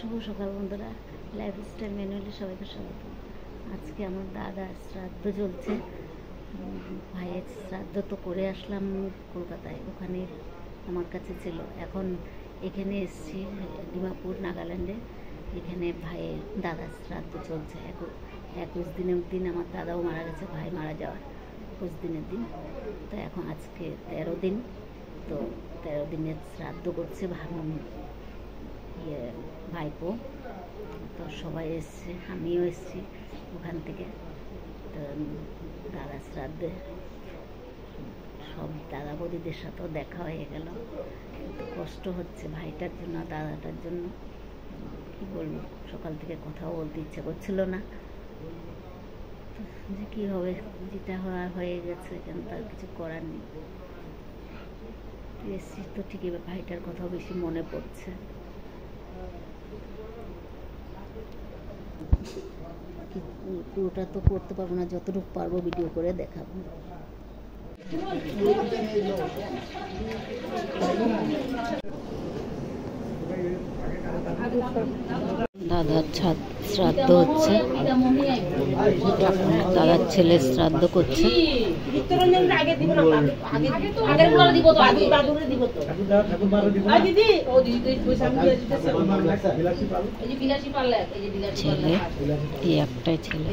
শুভ সকাল বন্ধুরা, লাইফস্টাইল ম্যানুয়ালে সবাইকে স্বাগত। আজকে আমার দাদার শ্রাদ্ধ চলছে। ভাইয়ের শ্রাদ্ধ তো করে আসলাম কলকাতায়, ওখানে আমার কাছে ছিল। এখন এখানে এসেছি ডিমাপুর, নাগাল্যান্ডে। এখানে ভাইয়ের দাদার শ্রাদ্ধ চলছে। 21 দিনের দিন আমার দাদাও মারা গেছে, ভাই মারা যাওয়ার 21 দিনের দিন। তো এখন আজকে 13 দিন, তো 13 দিনের শ্রাদ্ধ করছে ভাইপো। তো সবাই এসছে, আমিও এসছি ওখান থেকে। তো দাদা শ্রাদ্ধে সব দাদা বৌদিদের সাথেও দেখা হয়ে গেল। কিন্তু কষ্ট হচ্ছে ভাইটার জন্য, দাদাটার জন্য। কি বলবো, সকাল থেকে কথাও বলতে ইচ্ছে করছিল না। যে কী হবে, যেটা হওয়ার হয়ে গেছে, কেন তার কিছু করার নেই। এসছি তো ঠিকই, ভাইটার কথাও বেশি মনে পড়ছে। পুরোটা তো করতে পারবো না, যতটুকু পারবো ভিডিও করে দেখাবো। দাদার শ্রাদ্ধ হচ্ছে, দাদার ছেলে শ্রাদ্ধ করছে। ছেলে এই একটাই ছেলে।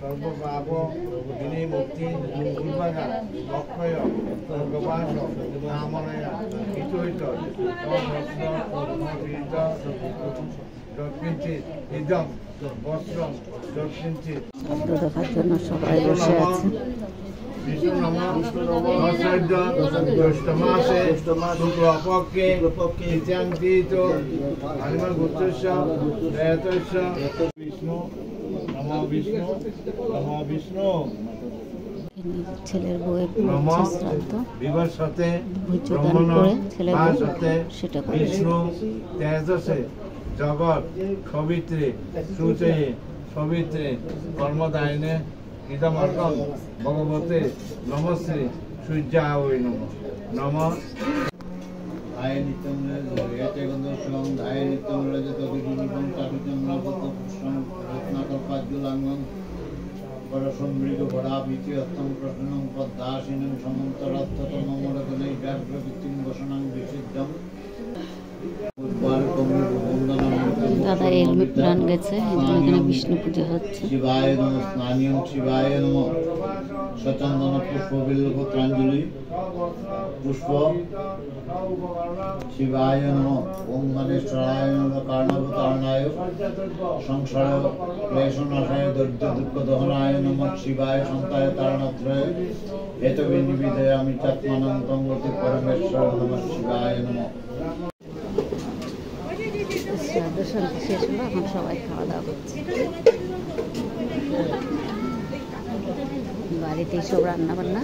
সর্বপাপ বিনিমুক্তি দুর্বাগা অক্ষয় স্বর্গবাস নামনয়া হিতহিত যৎকিঞ্চিৎ ইদম বস্ত্রম যৎকিঞ্চিৎ। দেখার জন্য সবাই বসে আছে। জ্যৈষ্ঠমাসে শুক্লপক্ষে তৃতীয়াঙ্কিত হনুমান গোত্রস্য ত্রয়োদশ বিষ্ণু নমো বিষ্ণু নমো বিষ্ণু। ছেলের বউয়ের শ্রাদ্ধ বিবর্ষতে ভোজন করে ছেলের বউ সেটা করে। বিষ্ণু তেজসে জগৎ সবিত্রে সুচে সবিত্রে কর্মদায়নে ইদমর্কম ভগবতে নমশ্রী সূর্যায় নমঃ নমঃ। ধায় নিত্যং রজতে গন্ধর্ষং ধায় নিত্যং রজত বিদুনিবং চাটুজং নবকপুষ্পং রত্নাকল্পাজ্জলাঙ্গং পরসমৃগ ভরাভীতি অত্তম প্রসন্নং পদ্মাসীনং সমন্তরত্তমমরগণৈ ব্যাঘ্রবৃত্তিং বসনাং বিশুদ্ধং। দাদা হেলমেট প্রাণ গেছে, এখানে বিষ্ণু পুজো হচ্ছে। শিবায় নমঃ স্নানিয়ং শিবায় নমঃ। সচন্দন পুষ্প বিল্লপত্রাঞ্জলি পুষ্প শিবায় নমঃ। ওম গণেশ্বরায় নমঃ। কার্ণবতারণায় সংসার ক্লেশনাশায় দরিদ্র দুঃখ দহনায় নমঃ শিবায়। সন্তায় তারণাত্রয় হেতবিনিবিধয়ে আমি চাত্মানন্তং গতি পরমেশ্বর নমঃ শিবায় নমঃ। শ্রাদ্ধ শান্তি শেষ হলো, এখন সবাই খাওয়া দাওয়া করছে। বাড়িতেই সব রান্না বান্না।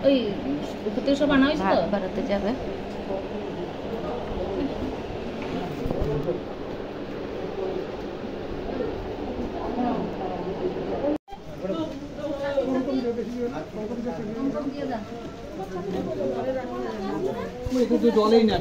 ওই উপরে সব আনা হয়েছে তো, বাড়াতে যাবে। জলেই না